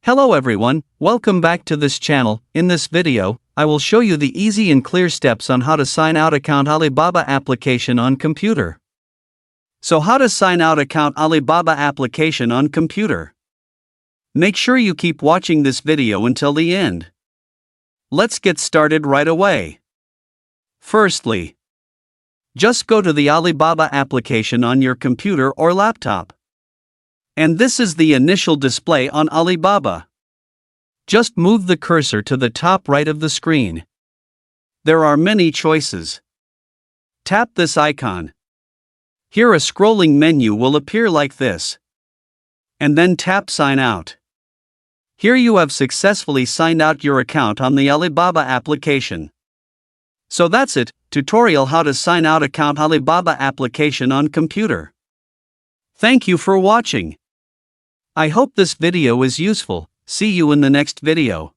Hello everyone, welcome back to this channel. In this video, I will show you the easy and clear steps on how to sign out account Alibaba application on computer. So how to sign out account Alibaba application on computer? Make sure you keep watching this video until the end. Let's get started right away. Firstly, just go to the Alibaba application on your computer or laptop. And this is the initial display on Alibaba. Just move the cursor to the top right of the screen. There are many choices. Tap this icon. Here a scrolling menu will appear like this. And then tap Sign Out. Here you have successfully signed out your account on the Alibaba application. So that's it, tutorial how to sign out account Alibaba application on computer. Thank you for watching. I hope this video is useful. See you in the next video.